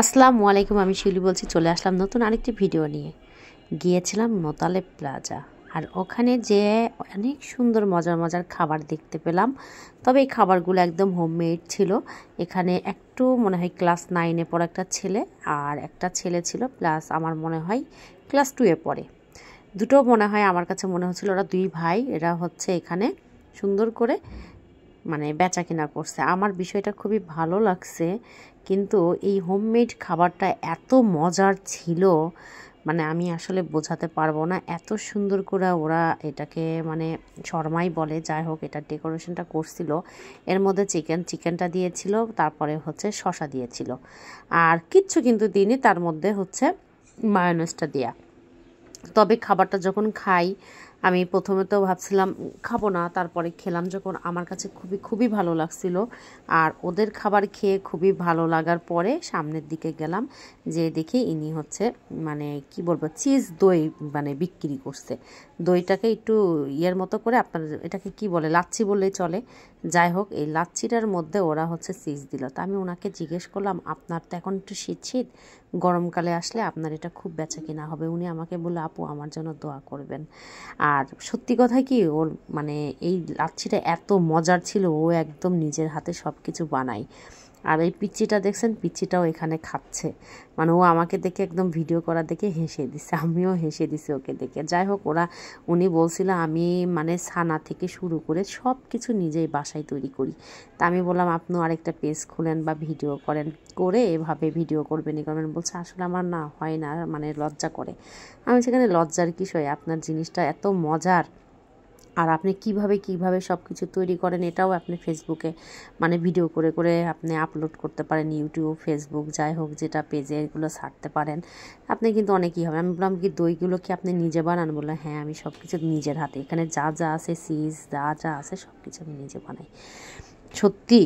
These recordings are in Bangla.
আসসালামু আলাইকুম, আমি শিউলি বলছি। চলে আসলাম নতুন আরেকটি ভিডিও নিয়ে। গিয়েছিলাম মোতালেব প্লাজা, আর ওখানে যে অনেক সুন্দর মজার মজার খাবার দেখতে পেলাম। তবে এই খাবারগুলো একদম হোমমেড ছিল। এখানে একটু মনে হয় ক্লাস 9-এ পড়া একটা ছেলে আর একটা ছেলে ছিল প্লাস আমার মনে হয় ক্লাস 2-এ পড়ে। দুটো মনে হয়, আমার কাছে মনে হচ্ছিল ওরা দুই ভাই। এরা হচ্ছে এখানে সুন্দর করে বেচা কেনা করছে। আমার বিষয়টা খুবই ভালো লাগছে, কিন্তু এই হোমমেড খাবারটা এত মজার ছিল, আমি আসলে বোঝাতে পারবো না। এত সুন্দর করে ওরা এটাকে শর্মাই বলে, যাই হোক, এটা ডেকোরেশনটা করছিল। এর মধ্যে চিকেনটা দিয়েছিল, তারপরে হচ্ছে শসা দিয়েছিল, আর কিচ্ছু কিন্তু দিইনি, তার মধ্যে হচ্ছে মায়োনেজটা দেয়া। তবে খাবারটা যখন খাই, আমি প্রথমে তো ভাবছিলাম খাবো না, তারপরে খেলাম যখন, আমার কাছে খুবই খুবই ভালো লাগছিল। আর ওদের খাবার খেয়ে খুবই ভালো লাগার পরে সামনের দিকে গেলাম, যে দেখি ইনি হচ্ছে কি বলবো, চিজ দই বিক্রি করছে। দইটাকে একটু ইয়ের মতো করে, আপনার এটাকে কি বলে, লাচ্ছি বললেই চলে। যাই হোক, এই লাচ্ছিটার মধ্যে ওরা হচ্ছে চিজ দিল। তা আমি ওনাকে জিজ্ঞেস করলাম, আপনার তো এখন একটু শীত শীত, গরমকালে আসলে আপনার এটা খুব বেচা কিনা হবে। উনি আমাকে বললো, আপু আমার জন্য দোয়া করবেন। আর সত্যি কথা কি, ওর এই লাচ্ছিটা এত মজার ছিল, ও একদম নিজের হাতে সব কিছু বানায়। আর এই পিচ্চিটা দেখছেন, পিচ্চিটাও এখানে খাচ্ছে। ও আমাকে দেখে একদম ভিডিও করা দেখে হেসে দিছে, আমিও হেসে দিছি ওকে দেখে। যাই হোক, উনি বলছিল আমি ছানা থেকে শুরু করে সব কিছু নিজেই বাসায় তৈরি করি। তা আমি বললাম, আপনিও আরেকটা পেজ খুলেন বা ভিডিও করেন, করে এভাবে ভিডিও করবেন বলছে, আসলে আমার না হয় না, লজ্জা করে। আমি সেখানে লজ্জার বিষয়, আপনার জিনিসটা এত মজার, আর আপনি কিভাবে সব কিছু তৈরি করেন, এটাও আপনি ফেসবুকে ভিডিও করে করে আপনি আপলোড করতে পারেন, ইউটিউব, ফেসবুক, যাই হোক, যেটা পেজে এগুলো ছাড়তে পারেন, আপনি কিন্তু অনেকই হবে। আমি বললাম, কি দইগুলো কি আপনি নিজে বানান? বললাম, হ্যাঁ, আমি সব কিছু নিজের হাতে, এখানে যা যা আছে, চিজ যা আছে, সব কিছু আমি নিজে বানাই। সত্যি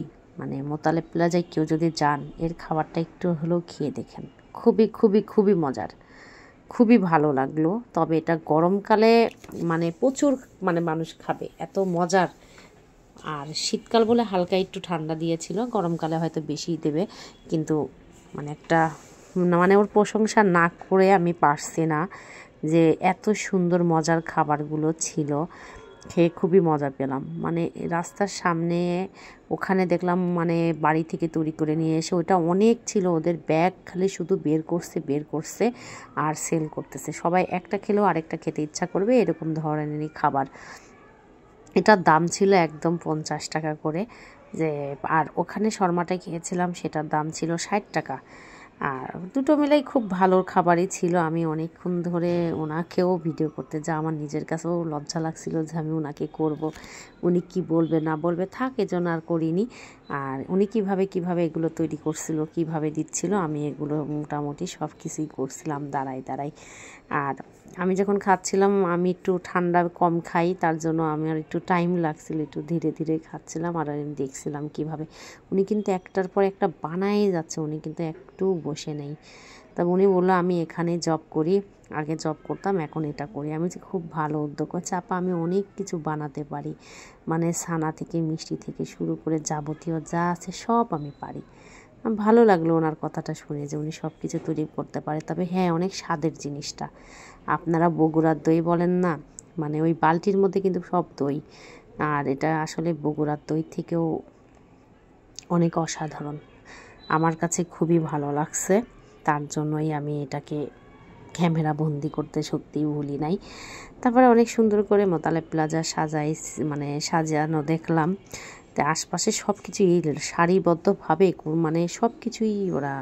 মোতালেব প্লাজায় কেউ যদি যান, এর খাবারটা একটু হলেও খেয়ে দেখেন, খুবই খুবই খুবই মজার, খুবই ভালো লাগলো। তবে এটা গরমকালে প্রচুর মানুষ খাবে, এত মজার। আর শীতকাল বলে হালকা একটু ঠান্ডা দিয়েছিল, গরমকালে হয়তো বেশি দেবে, কিন্তু একটা ওর প্রশংসা না করে আমি পারছি না, যে এত সুন্দর মজার খাবারগুলো ছিল। খেয়ে খুবই মজা পেলাম। রাস্তার সামনে ওখানে দেখলাম বাড়ি থেকে তৈরি করে নিয়ে এসে, ওটা অনেক ছিল, ওদের ব্যাগ খালি শুধু বের করছে আর সেল করতেছে। সবাই একটা খেলেও আরেকটা খেতে ইচ্ছা করবে, এরকম ধরনেরই খাবার। এটার দাম ছিল একদম 50 টাকা করে। আর ওখানে শর্মাটা খেয়েছিলাম, সেটার দাম ছিল 60 টাকা। আর দুটো মিলাই খুব ভালো খাবারই ছিল। আমি অনেকক্ষণ ধরে ওনাকেও ভিডিও করতে আমার নিজের কাছেও লজ্জা লাগছিল, যে আমি ওনাকে করব, উনি কি বলবে না বলবে, থাক, এজন্য আর করিনি। আর উনি কিভাবে এগুলো তৈরি করছিল, কিভাবে দিচ্ছিল, আমি এগুলো মোটামুটি সব কিছুই করছিলাম দাঁড়াই। আর আমি যখন খাচ্ছিলাম, আমি একটু ঠান্ডা কম খাই, তার জন্য আমার একটু টাইম লাগছিল, একটু ধীরে ধীরে খাচ্ছিলাম। আর আমি দেখছিলাম কিভাবে উনি কিন্তু একটার পর একটা বানাই যাচ্ছে, উনি কিন্তু একটু বসে নেই। তবে উনি বললো, আমি এখানে জব করি, আগে জব করতাম, এখন এটা করি। আমি যে খুব ভালো উদ্যোগ হচ্ছে আপা, আমি অনেক কিছু বানাতে পারি, ছানা থেকে মিষ্টি থেকে শুরু করে যাবতীয় যা আছে সব আমি পারি। ভালো লাগলো ওনার কথাটা শুনে, যে উনি সব কিছু তৈরি করতে পারে। তবে হ্যাঁ, অনেক স্বাদের জিনিসটা। আপনারা বগুড়ার দই বলেন না, ওই বালতির মধ্যে কিন্তু সব দই, আর এটা আসলে বগুড়ার দই থেকেও অনেক অসাধারণ। আমার কাছে খুবই ভালো লাগছে, তার জন্যই আমি এটাকে ক্যামেরা বন্দি করতে সত্যিই ভুলি নাই। তারপরে অনেক সুন্দর করে মোতালেব প্লাজা সাজানো দেখলাম। তো আশপাশে সব কিছুই সারিবদ্ধভাবে সব কিছুই ওরা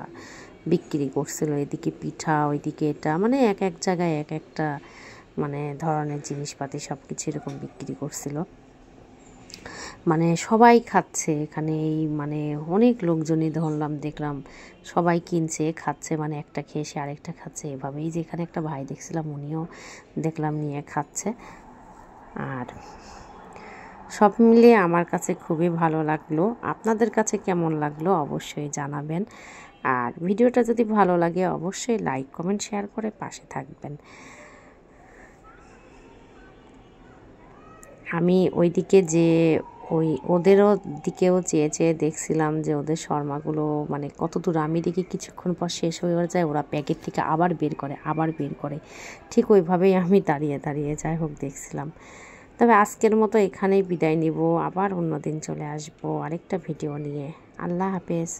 বিক্রি করছিল। এদিকে পিঠা, ওইদিকে এটা, এক এক জায়গায় এক একটা ধরনের জিনিসপাতি সব কিছু এরকম বিক্রি করছিল। সবাই খাচ্ছে এখানে, এই অনেক লোকজনই ধরলাম, দেখলাম সবাই কিনছে, খাচ্ছে, একটা খেয়ে সে আরেকটা খাচ্ছে এভাবেই। যে এখানে একটা ভাই দেখছিলাম, উনিও দেখলাম নিয়ে খাচ্ছে। আর সব মিলিয়ে আমার কাছে খুবই ভালো লাগলো। আপনাদের কাছে কেমন লাগলো অবশ্যই জানাবেন। আর ভিডিওটা যদি ভালো লাগে অবশ্যই লাইক, কমেন্ট, শেয়ার করে পাশে থাকবেন। আমি ওইদিকে যে ওই ওদেরও দিকেও চেয়ে চেয়ে দেখছিলাম যে ওদের শর্মাগুলো মানে কত দূর। আমি দেখি কিছুক্ষণ পর শেষ হয়ে যায়, ওরা প্যাকেট থেকে আবার বের করে ঠিক ওইভাবেই আমি দাঁড়িয়ে দাঁড়িয়ে যাই হোক দেখছিলাম। তবে আজকের মতো এখানেই বিদায় নিব, আবার অন্য দিন চলে আসবো আরেকটা ভিডিও নিয়ে। আল্লাহ হাফেজ।